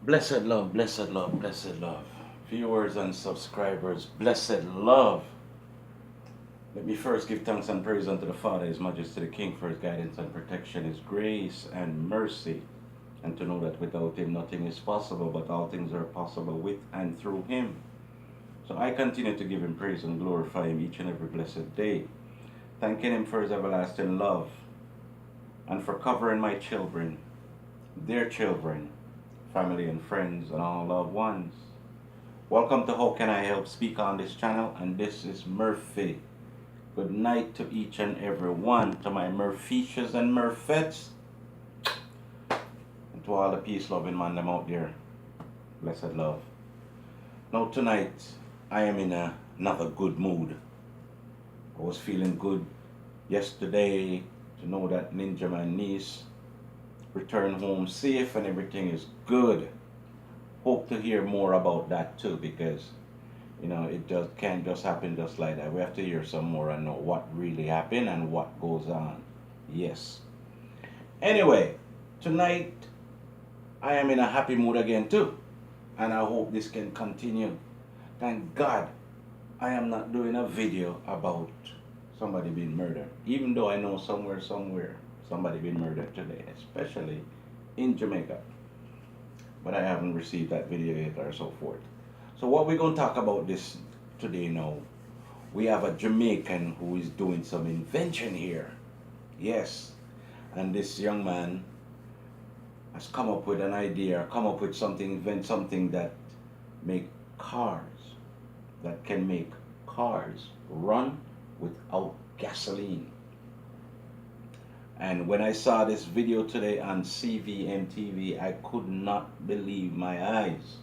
Blessed love, blessed love, blessed love. Viewers and subscribers, blessed love. Let me first give thanks and praise unto the Father, His Majesty, the King, for His guidance and protection, His grace and mercy, and to know that without Him nothing is possible, but all things are possible with and through Him. So I continue to give Him praise and glorify Him each and every blessed day, thanking Him for His everlasting love and for covering my children, their children, family and friends, and all loved ones. Welcome to How Can I Help Speak on this channel, and this is Murphy. Good night to each and every one, to my Murphetians and Murfettes, and to all the peace-loving man them out there. Blessed love. Now tonight, I am in another good mood. I was feeling good yesterday to know that Ninja my niece returned home safe and everything is good. Hope to hear more about that too, because it just can't just happen just like that. We have to hear some more and know what really happened and what goes on. Yes. Anyway, tonight I am in a happy mood again too, and I hope this can continue. Thank God I am not doing a video about somebody being murdered, even though I know somewhere somebody being murdered today, especially in Jamaica. But I haven't received that video yet or so forth. So what we're going to talk about this today now, we have a Jamaican who is doing some invention here. Yes. And this young man has come up with an idea, come up with something, invent something that can make cars run without gasoline. And when I saw this video today on CVMTV, I could not believe my eyes.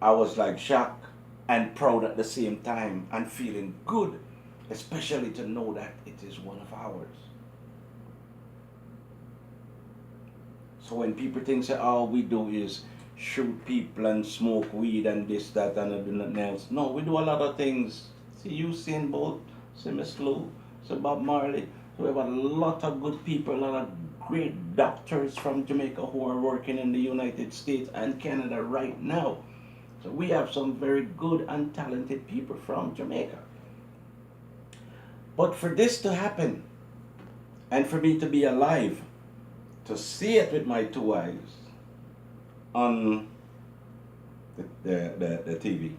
I was like shocked and proud at the same time, and feeling good, especially to know that it is one of ours. So when people think that all we do is shoot people and smoke weed and this, that, and nothing else, no, we do a lot of things. See Usain Bolt, see Miss Lou, see Bob Marley. So we have a lot of good people, a lot of great doctors from Jamaica who are working in the United States and Canada right now. So we have some very good and talented people from Jamaica. But for this to happen, and for me to be alive, to see it with my two eyes on the TV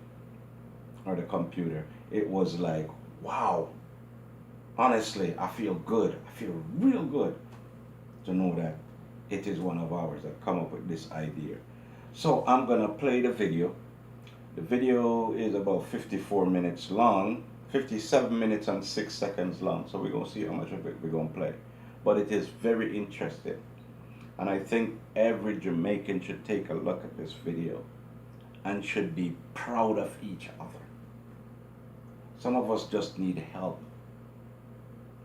or the computer, it was like, wow. Honestly, I feel good. I feel real good to know that it is one of ours that come up with this idea. So I'm going to play the video. The video is about 54 minutes long, 57 minutes and 6 seconds long. So we're going to see how much of it we're going to play. But it is very interesting. And I think every Jamaican should take a look at this video and should be proud of each other. Some of us just need help.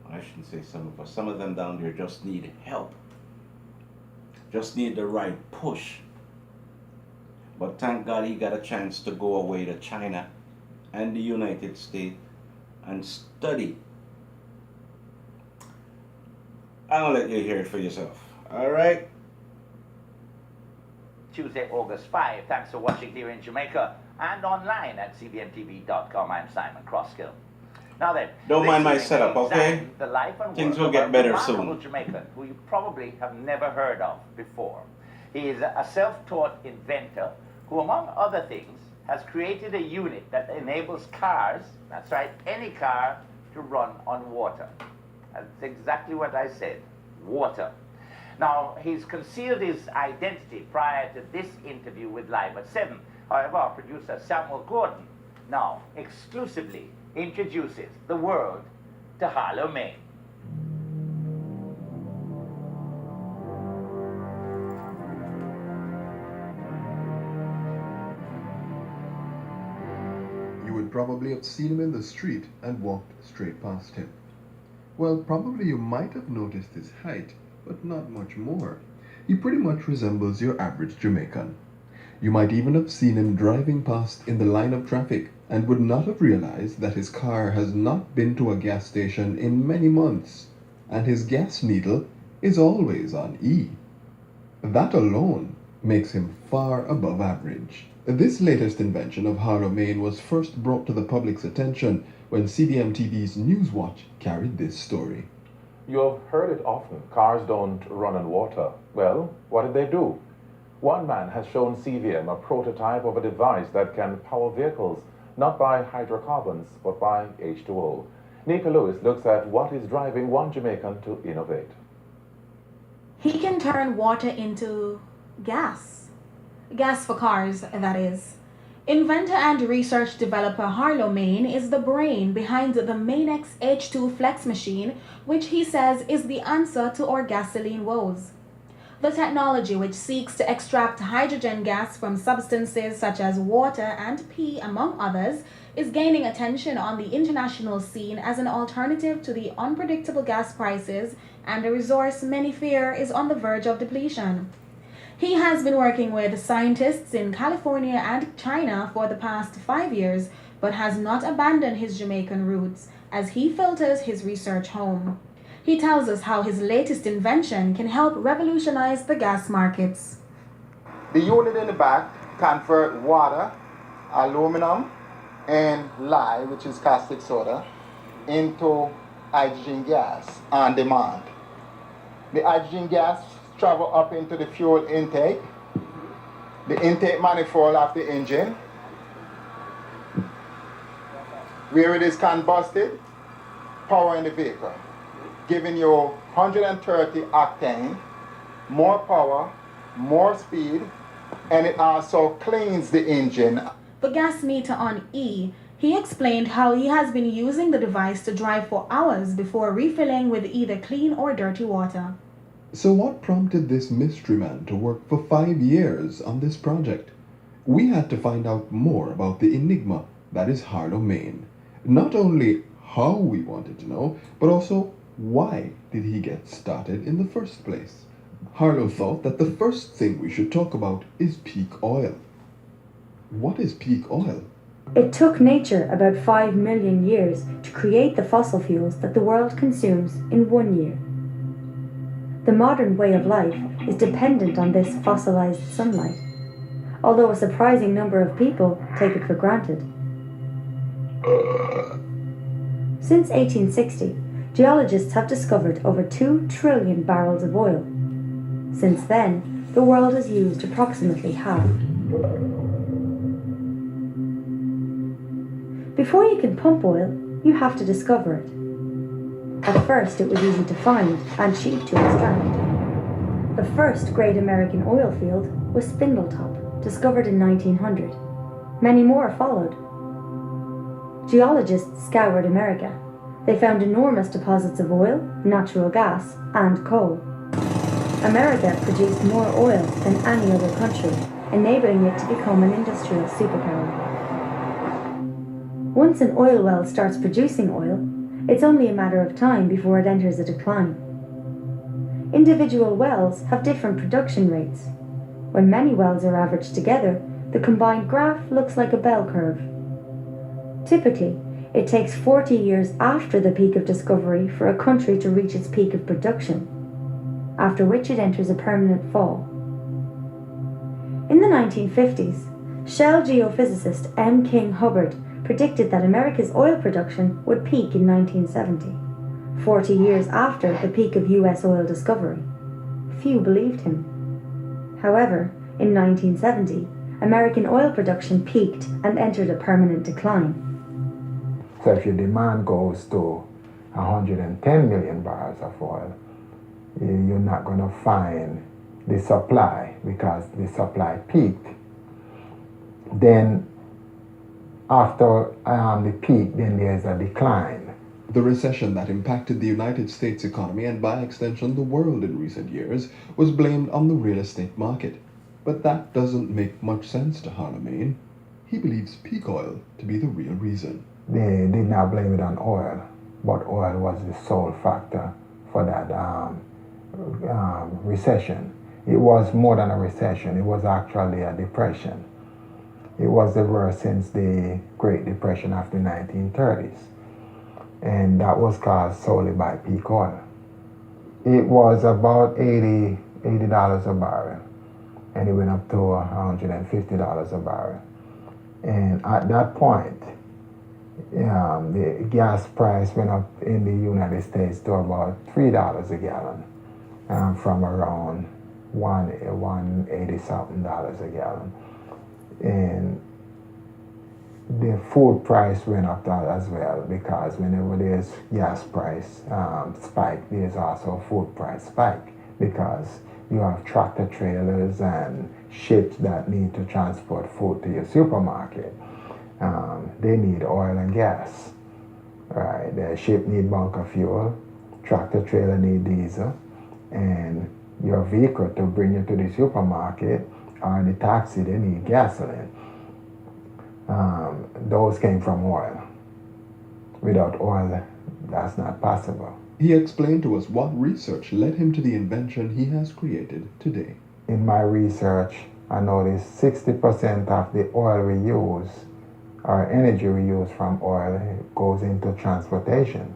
I shouldn't say some of us. Some of them down there just need help. Just need the right push. But thank God he got a chance to go away to China and the United States and study. I'll let you hear it for yourself. All right? Tuesday, August 5. Thanks for watching here in Jamaica and online at cbntv.com. I'm Simon Crosskill. Now then, don't mind my setup, okay? The life and things work will get of a better remarkable soon. Jamaican who you probably have never heard of before. He is a self-taught inventor who, among other things, has created a unit that enables cars, that's right, any car, to run on water. That's exactly what I said, water. Now, he's concealed his identity prior to this interview with Live at 7. However, our producer Samuel Gordon now exclusively introduces the world to Harlow, Maine. You would probably have seen him in the street and walked straight past him. Well, probably you might have noticed his height, but not much more. He pretty much resembles your average Jamaican. You might even have seen him driving past in the line of traffic and would not have realized that his car has not been to a gas station in many months, and his gas needle is always on E. That alone makes him far above average. This latest invention of Harlow, Maine was first brought to the public's attention when CBM-TV's Newswatch carried this story. You have heard it often, cars don't run on water. Well, what did they do? One man has shown CVM a prototype of a device that can power vehicles, not by hydrocarbons, but by H2O. Nika Lewis looks at what is driving one Jamaican to innovate. He can turn water into gas. Gas for cars, that is. Inventor and research developer Harlow Maine is the brain behind the Mainex H2 Flex machine, which he says is the answer to our gasoline woes. The technology, which seeks to extract hydrogen gas from substances such as water and pee, among others, is gaining attention on the international scene as an alternative to the unpredictable gas prices and a resource many fear is on the verge of depletion. He has been working with scientists in California and China for the past 5 years, but has not abandoned his Jamaican roots as he filters his research home. He tells us how his latest invention can help revolutionize the gas markets. The unit in the back converts water, aluminum, and lye, which is caustic soda, into hydrogen gas on demand. The hydrogen gas travel up into the fuel intake, the intake manifold of the engine, where it is combusted, power in the vehicle, giving you 130 octane, more power, more speed, and it also cleans the engine. The gas meter on E, he explained how he has been using the device to drive for hours before refilling with either clean or dirty water. So what prompted this mystery man to work for 5 years on this project? We had to find out more about the enigma that is Harlow, Maine. Not only how we wanted to know, but also why did he get started in the first place? Harlow thought that the first thing we should talk about is peak oil. What is peak oil? It took nature about 5 million years to create the fossil fuels that the world consumes in 1 year. The modern way of life is dependent on this fossilized sunlight, although a surprising number of people take it for granted. Since 1860, geologists have discovered over 2 trillion barrels of oil. Since then, the world has used approximately half. Before you can pump oil, you have to discover it. At first, it was easy to find and cheap to extract. The first great American oil field was Spindletop, discovered in 1900. Many more followed. Geologists scoured America. They found enormous deposits of oil, natural gas, and coal. America produced more oil than any other country, enabling it to become an industrial superpower. Once an oil well starts producing oil, it's only a matter of time before it enters a decline. Individual wells have different production rates. When many wells are averaged together, the combined graph looks like a bell curve. Typically, it takes 40 years after the peak of discovery for a country to reach its peak of production, after which it enters a permanent fall. In the 1950s, Shell geophysicist M. King Hubbard predicted that America's oil production would peak in 1970, 40 years after the peak of US oil discovery. Few believed him. However, in 1970, American oil production peaked and entered a permanent decline. So if your demand goes to 110 million barrels of oil, you're not going to find the supply because the supply peaked. Then after the peak, then there's a decline. The recession that impacted the United States economy and by extension the world in recent years was blamed on the real estate market. But that doesn't make much sense to Harlow, Maine. He believes peak oil to be the real reason. They did not blame it on oil, but oil was the sole factor for that recession. It was more than a recession, it was actually a depression. It was the worst since the Great Depression of the 1930s. And that was caused solely by peak oil. It was about $80 a barrel. and it went up to $150 a barrel. And at that point, the gas price went up in the United States to about $3 a gallon, from around 180 something dollars a gallon. And the food price went up as well, because whenever there's gas price spike, there's also food price spike, because you have tractor trailers and ships that need to transport food to your supermarket. They need oil and gas, right? The ship need bunker fuel, tractor trailer need diesel, and your vehicle to bring you to the supermarket or the taxi, they need gasoline. Those came from oil. Without oil, that's not possible. He explained to us what research led him to the invention he has created today. In my research, I noticed 60% of the oil we use, or energy we use from oil, goes into transportation.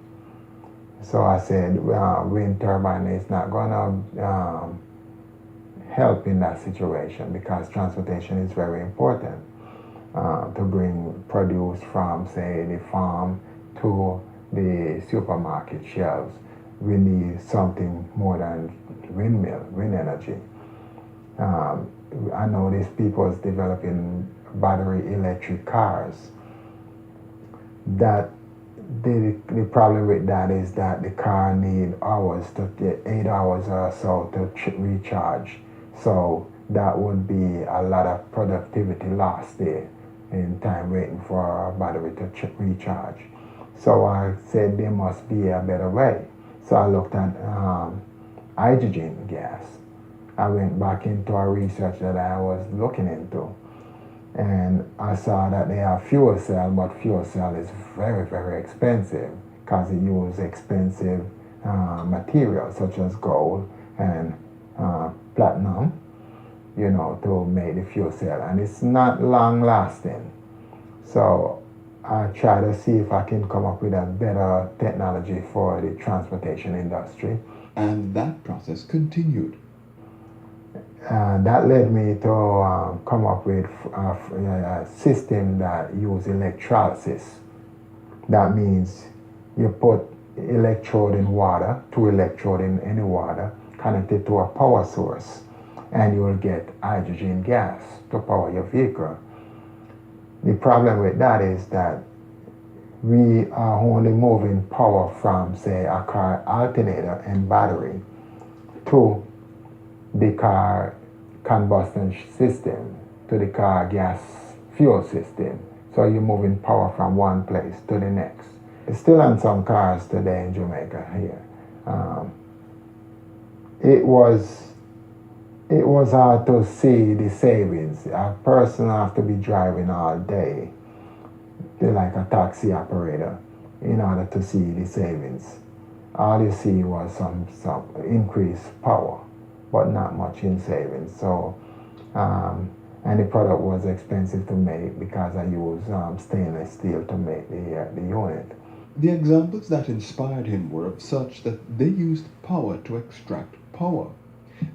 So I said, wind turbine is not going to help in that situation, because transportation is very important. To bring produce from, say, the farm to the supermarket shelves, we need something more than wind energy. I know these people is developing battery electric cars. That the problem with that is that the car need hours, to get 8 hours or so to recharge. So that would be a lot of productivity lost there in time waiting for a battery to recharge. So I said there must be a better way. So I looked at hydrogen gas. I went back into a research that I was looking into, and I saw that they have fuel cell, but fuel cell is very, very expensive, because it uses expensive materials such as gold and platinum, to make the fuel cell, and it's not long lasting. So I try to see if I can come up with a better technology for the transportation industry. And that process continued. That led me to come up with a system that uses electrolysis. That means you put electrode in water, 2 electrode in any water, connected to a power source, and you will get hydrogen gas to power your vehicle. The problem with that is that we are only moving power from, say, a car alternator and battery to the car combustion system, to the car gas fuel system. So you're moving power from one place to the next. It's still on some cars today in Jamaica here. It was hard to see the savings. A person has to be driving all day, like a taxi operator, in order to see the savings. All you see was some increased power, but not much in savings. So, and the product was expensive to make, because I use stainless steel to make the unit. The examples that inspired him were of such that they used power to extract power.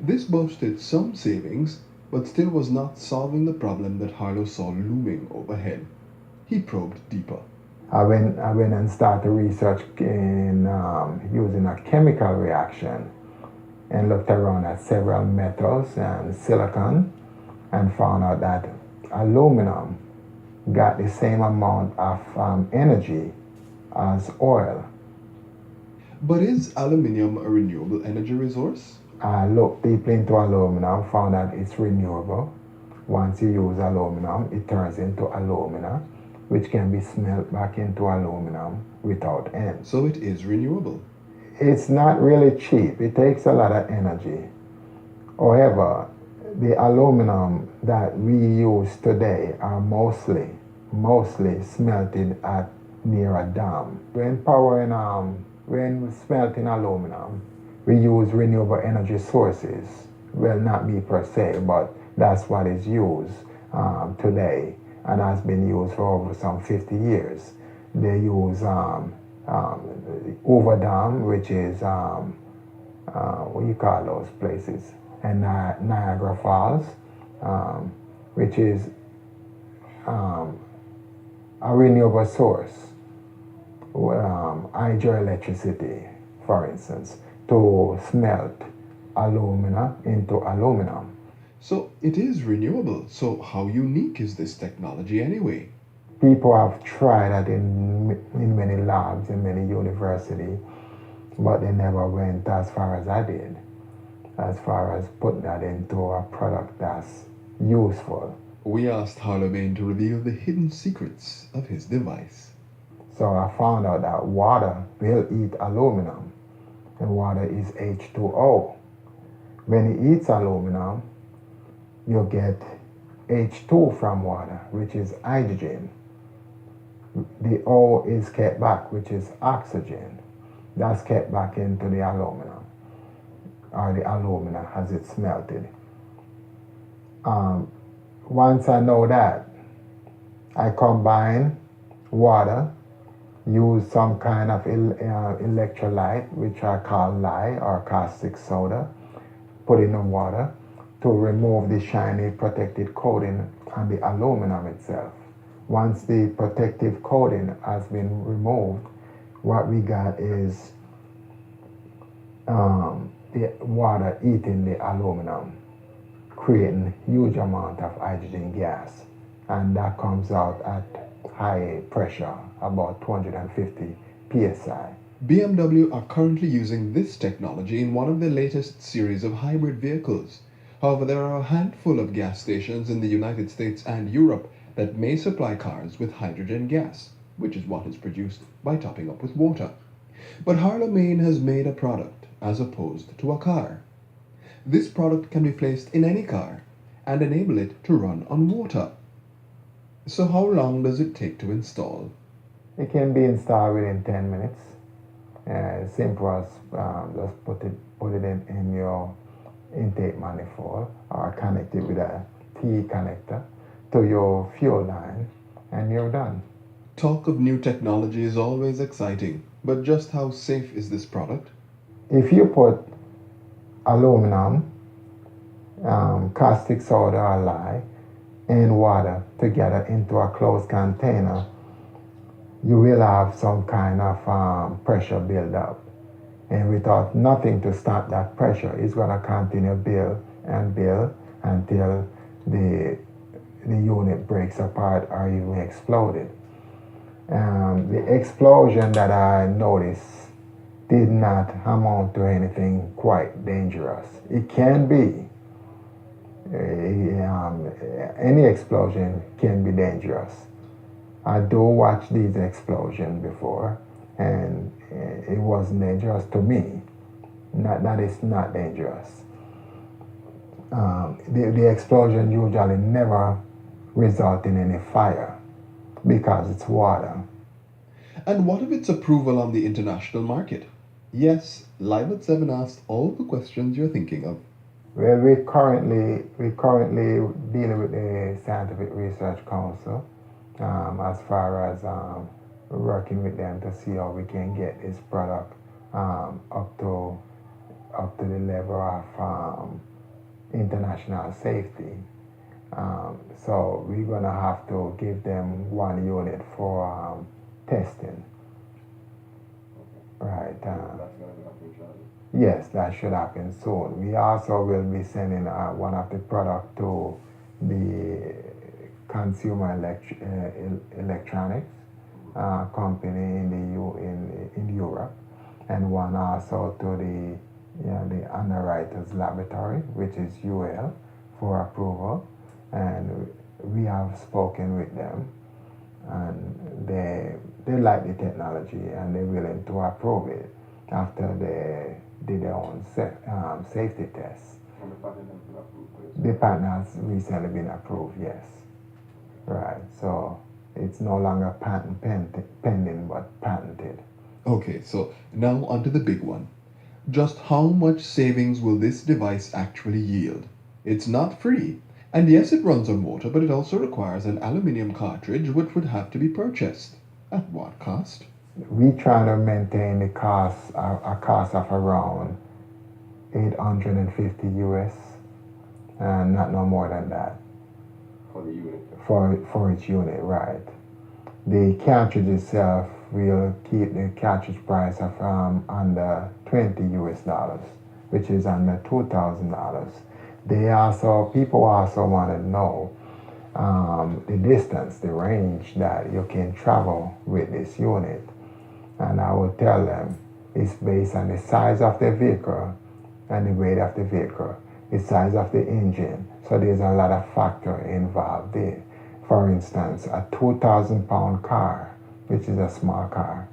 This boasted some savings, but still was not solving the problem that Harlow saw looming overhead. He probed deeper. I went and started research in using a chemical reaction, and looked around at several metals and silicon, and found out that aluminum got the same amount of energy as oil. But is aluminium a renewable energy resource? I looked deeply into aluminum, found that it's renewable. Once you use aluminum, it turns into alumina, which can be smelt back into aluminum without end. So it is renewable. It's not really cheap. It takes a lot of energy. However, the aluminum that we use today are mostly smelted at near a dam. When smelting aluminum, we use renewable energy sources. Well, not me per se, but that's what is used today, and has been used for over some 50 years. They use Hoover Dam, which is what do you call those places, and Niagara Falls, which is um, a renewable source, hydroelectricity, for instance, to smelt alumina into aluminum. So it is renewable. So how unique is this technology anyway? People have tried that in many labs, in many universities, but they never went as far as I did, as far as putting that into a product that's useful. We asked Harlemagne to reveal the hidden secrets of his device. So I found out that water will eat aluminum, and water is H2O. When it eats aluminum, you get H2 from water, which is hydrogen. The O is kept back, which is oxygen. That's kept back into the aluminum, or the alumina as it's melted. Once I know that, I combine water, use some kind of electrolyte, which I call lye or caustic soda, put in the water to remove the shiny protective coating on the aluminum itself. Once the protective coating has been removed, what we got is the water eating the aluminum, creating huge amount of hydrogen gas, and that comes out at high pressure, about 250 psi. BMW are currently using this technology in one of their latest series of hybrid vehicles. However, there are a handful of gas stations in the United States and Europe that may supply cars with hydrogen gas, which is what is produced by topping up with water. But Harlemagne has made a product as opposed to a car. This product can be placed in any car and enable it to run on water. So how long does it take to install? It can be installed within 10 minutes. Simple as just put it in your intake manifold or connect it with a T connector to your fuel line, and you're done. Talk of new technology is always exciting, but just how safe is this product? If you put aluminum, caustic soda or lye, and water together into a closed container, you will have some kind of pressure build up. And without nothing to stop that pressure, it's going to continue build and build until the unit breaks apart or even exploded. The explosion that I noticed did not amount to anything quite dangerous. It can be. Any explosion can be dangerous. I do watch these explosions before, and it wasn't dangerous to me. Not that it's not dangerous. The explosion usually never result in any fire because it's water. And what of its approval on the international market? Yes, Live at 7 asked all the questions you're thinking of. Well, we currently dealing with the Scientific Research Council as far as working with them to see how we can get this product up to the level of international safety. So we're gonna have to give them one unit for testing. Right. Yes, that should happen soon. We also will be sending one of the product to the consumer electronics company in Europe, and one also to the underwriters laboratory, which is UL, for approval. And we have spoken with them, and they like the technology and they're willing to approve it after they did their own safety tests. And the patent has been approved? The patent has recently been approved, yes. Right, so it's no longer patent pending, but patented. Okay, so now onto the big one. Just how much savings will this device actually yield? It's not free. And yes, it runs on water, but it also requires an aluminium cartridge which would have to be purchased. At what cost? We try to maintain the cost, a cost of around 850 US and not no more than that. For the unit. For its unit, right. The cartridge itself will keep the cartridge price of under $20 US, which is under $2,000. People also want to know the distance, the range that you can travel with this unit. And I will tell them it's based on the size of the vehicle and the weight of the vehicle, the size of the engine. So there's a lot of factor involved there. For instance, a 2,000-pound car, which is a small car,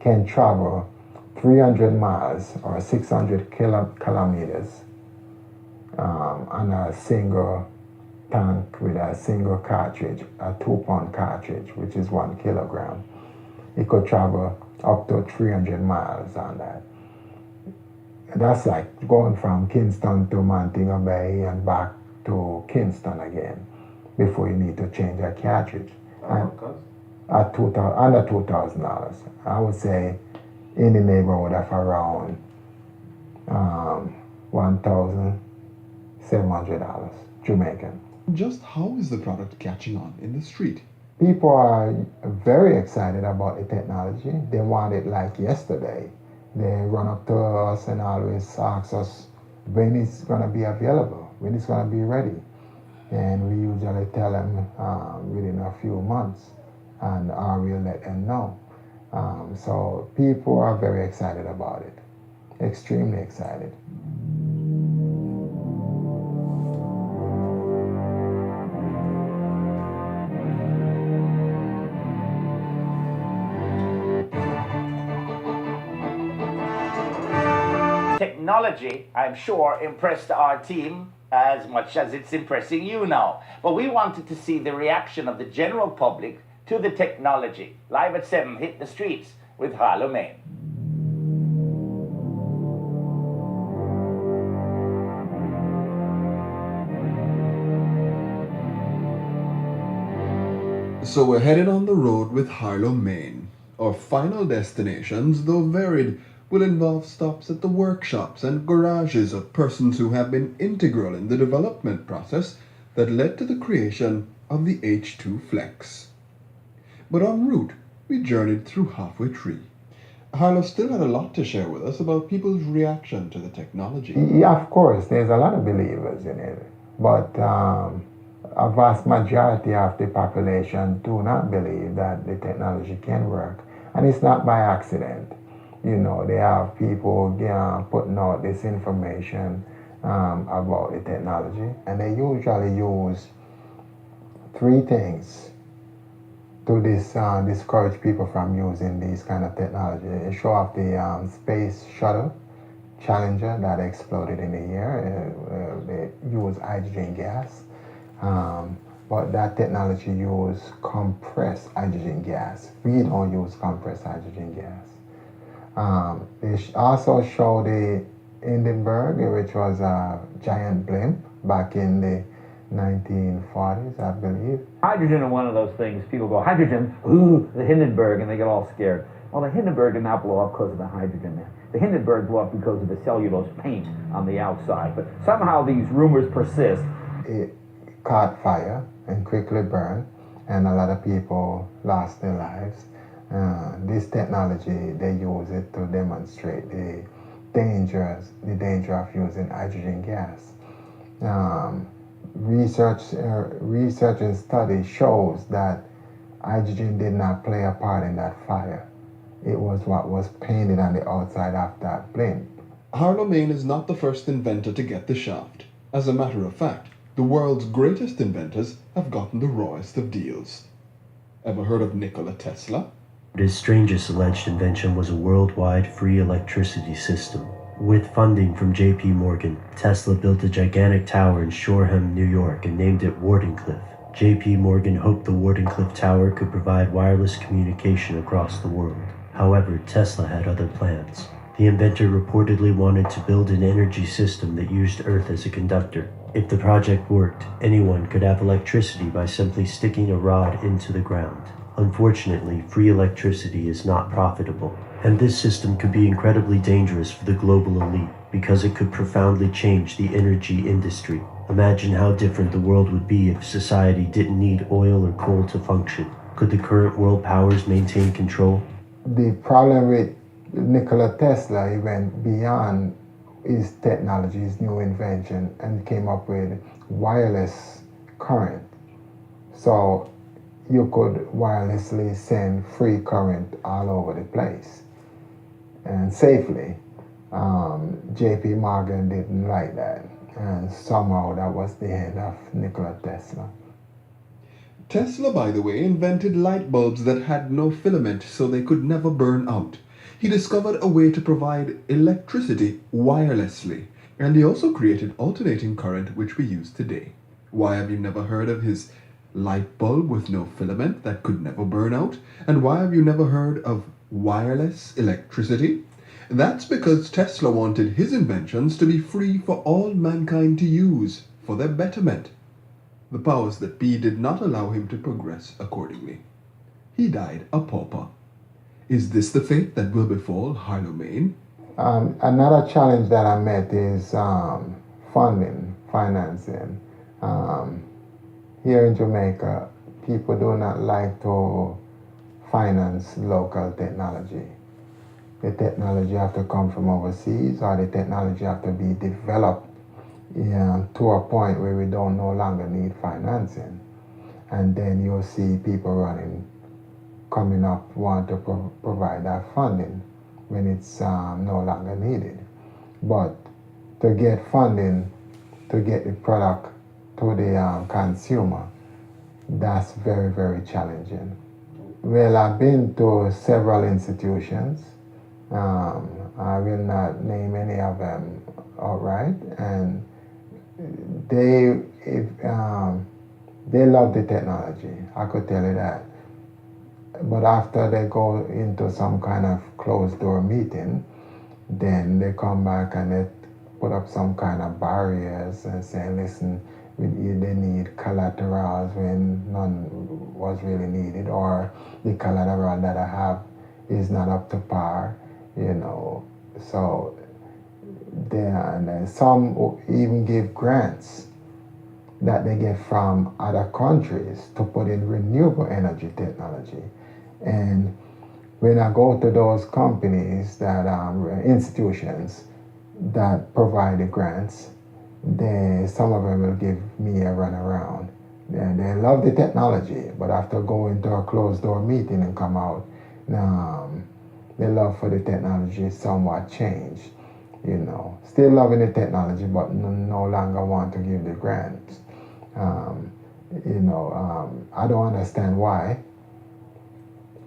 can travel 300 miles or 600 kilometers on a single tank with a single cartridge, a 2-pound cartridge, which is 1 kilogram. It could travel up to 300 miles on that. That's like going from Kingston to Montego Bay and back to Kingston again before you need to change a cartridge. And at under $2,000, I would say in the neighborhood of around $1,700 Jamaican. Just how is the product catching on in the street? People are very excited about the technology. They want it like yesterday. They run up to us and always ask us when it's going to be available, when it's going to be ready. And we usually tell them within a few months, and we'll let them know. So people are very excited about it, extremely excited. Technology, I'm sure, impressed our team as much as it's impressing you now. But we wanted to see the reaction of the general public to the technology. Live at 7 hit the streets with Harlow, Maine. So we're headed on the road with Harlow, Maine. Our final destinations, though varied, will involve stops at the workshops and garages of persons who have been integral in the development process that led to the creation of the H2 Flex. But en route, we journeyed through Halfway Tree. Harlow still had a lot to share with us about people's reaction to the technology. Yeah, of course, there's a lot of believers in it, but a vast majority of the population do not believe that the technology can work, and it's not by accident. You know, they have people putting out this information about the technology, and they usually use 3 things to discourage people from using these kind of technology. They show off the space shuttle Challenger that exploded in the air. They use hydrogen gas, but that technology uses compressed hydrogen gas. We don't use compressed hydrogen gas. They also show the Hindenburg, which was a giant blimp back in the 1940s, I believe. Hydrogen is one of those things. People go, hydrogen, ooh, the Hindenburg, and they get all scared. Well, the Hindenburg did not blow up because of the hydrogen. The Hindenburg blew up because of the cellulose paint on the outside. But somehow these rumors persist. It caught fire and quickly burned, and a lot of people lost their lives. This technology, they use it to demonstrate the danger of using hydrogen gas. Research and study shows that hydrogen did not play a part in that fire. It was what was painted on the outside of that blimp. Harlow, Maine is not the first inventor to get the shaft. As a matter of fact, the world's greatest inventors have gotten the rawest of deals. Ever heard of Nikola Tesla? His strangest alleged invention was a worldwide free electricity system. With funding from J.P. Morgan, Tesla built a gigantic tower in Shoreham, New York, and named it Wardenclyffe. J.P. Morgan hoped the Wardenclyffe Tower could provide wireless communication across the world. However, Tesla had other plans. The inventor reportedly wanted to build an energy system that used Earth as a conductor. If the project worked, anyone could have electricity by simply sticking a rod into the ground. Unfortunately, free electricity is not profitable. And this system could be incredibly dangerous for the global elite because it could profoundly change the energy industry. Imagine how different the world would be if society didn't need oil or coal to function. Could the current world powers maintain control? The problem with Nikola Tesla, he went beyond his technology, his new invention, and came up with wireless current. So you could wirelessly send free current all over the place and safely. JP Morgan didn't like that, and somehow that was the end of Nikola Tesla. Tesla, by the way, invented light bulbs that had no filament so they could never burn out. He discovered a way to provide electricity wirelessly, and he also created alternating current, which we use today. Why have you never heard of his light bulb with no filament that could never burn out? And why have you never heard of wireless electricity? That's because Tesla wanted his inventions to be free for all mankind to use for their betterment. The powers that be did not allow him to progress accordingly. He died a pauper. Is this the fate that will befall Harlow Main? Another challenge that I met is funding, financing. Here in Jamaica, people do not like to finance local technology. The technology have to come from overseas, or the technology have to be developed to a point where we don't no longer need financing. And then you'll see people coming up, want to provide that funding when it's no longer needed. But to get funding, to get the product to the consumer, that's very, very challenging. Well, I've been to several institutions. I will not name any of them outright, and they love the technology. I could tell you that. But after they go into some kind of closed door meeting, then they come back and they put up some kind of barriers and say, listen, they need collaterals when none was really needed, or the collateral that I have is not up to par, you know. So and some even give grants that they get from other countries to put in renewable energy technology. And when I go to those companies that institutions that provide the grants, some of them will give me a runaround. They love the technology, but after going to a closed door meeting and come out, their love for the technology somewhat changed. You know, still loving the technology, but no longer want to give the grants. I don't understand why,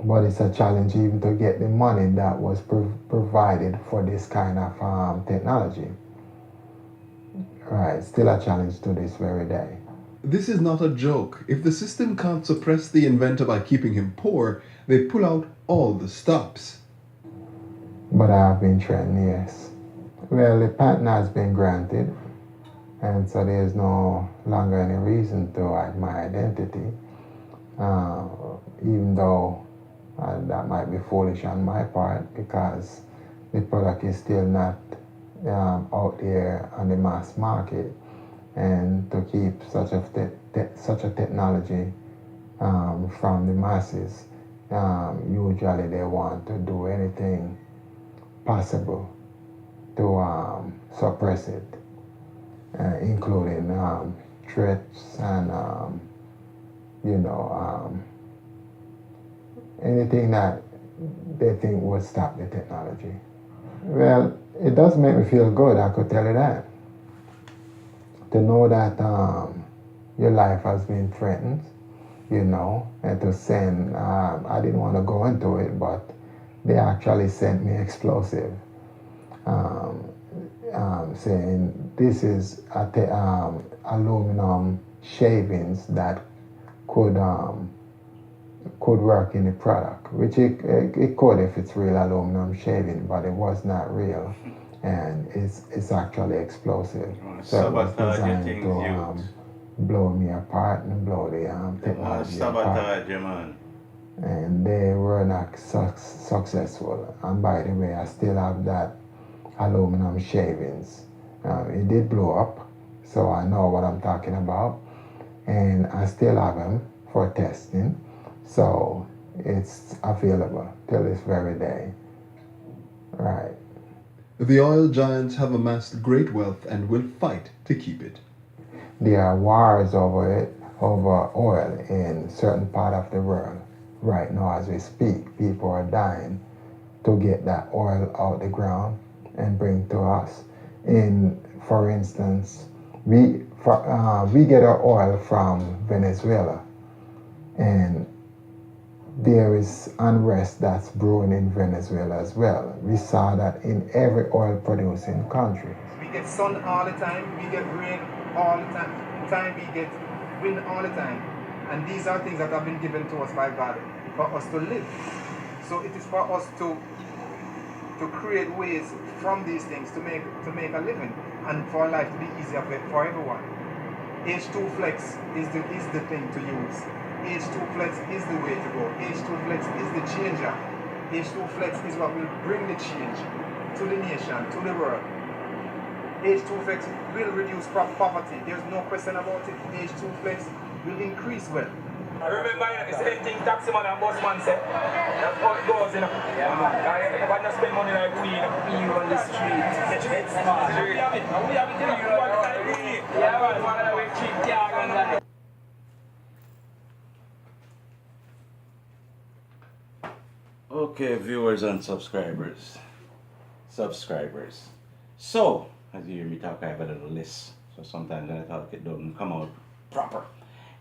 but it's a challenge even to get the money that was provided for this kind of technology. Right, still a challenge to this very day. This is not a joke. If the system can't suppress the inventor by keeping him poor, they pull out all the stops. But I have been threatened, yes. Well, the patent has been granted, and so there's no longer any reason to hide my identity, even though that might be foolish on my part, because the product is still not out there on the mass market, and to keep such a technology from the masses, usually they want to do anything possible to suppress it, including threats and anything that they think would stop the technology. Well, it does make me feel good, I could tell you that. To know that your life has been threatened, and to send, I didn't want to go into it, but they actually sent me explosive, saying this is aluminum shavings that could work in the product, which it could if it's real aluminum shaving, but it was not real, and it's actually explosive. So it was designed to blow me apart and blow the technology apart. Man. and they were not successful. And by the way, I still have that aluminum shavings. It did blow up, so I know what I'm talking about, and I still have them for testing, so it's available till this very day. Right. The oil giants have amassed great wealth and will fight to keep it. There are wars over oil in certain part of the world. Right now as we speak, people are dying to get that oil out the ground and bring to us. For instance, we get our oil from Venezuela, and there is unrest that's brewing in Venezuela as well. We saw that in every oil producing country. We get sun all the time, we get rain all the time, we get wind all the time. And these are things that have been given to us by God for us to live. So it is for us to create ways from these things to make a living and for life to be easier for everyone. H2 Flex is the thing to use. H2 Flex is the way to go. H2 Flex is the changer. H2 Flex is what will bring the change to the nation, to the world. H2 Flex will reduce poverty. There's no question about it. H2 Flex will increase wealth. I remember the same thing taximan and busman said. That's how it goes, you know. Yeah, man. I don't spend money like we, you know. You on the street. It's smart. We have it. We have it. Yeah, man. We cheap. Yeah, man. Okay, viewers and subscribers. So, as you hear me talk, I have a little list. So sometimes I thought it doesn't come out proper.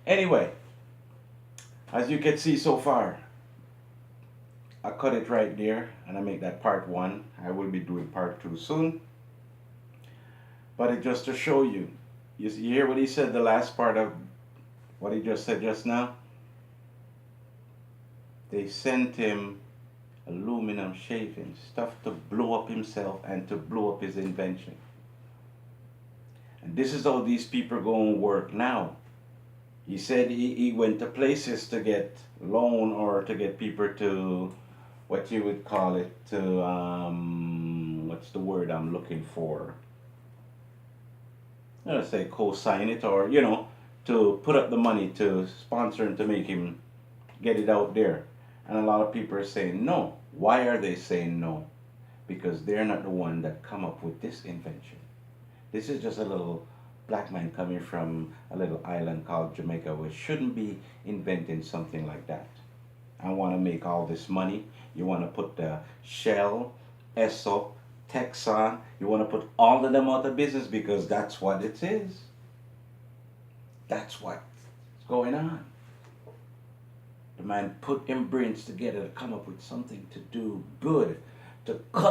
Anyway, as you can see so far, I cut it right there and I make that part 1. I will be doing part 2 soon. But it just to show you, you hear what he said, the last part of what he just said just now? They sent him aluminum shavings, stuff to blow up himself and to blow up his invention. And this is how these people are going to work now. He said he went to places to get loan or to get people to, what you would call it, to, what's the word I'm looking for? Let's say co-sign it, or, you know, to put up the money to sponsor him to make him get it out there. And a lot of people are saying no. Why are they saying no? Because they're not the one that come up with this invention. This is just a little black man coming from a little island called Jamaica, which shouldn't be inventing something like that. I want to make all this money. You want to put the Shell, Esso, Texan, you want to put all of them out of business because that's what it is. That's what's going on. The man put him brains together to come up with something to do good, to cut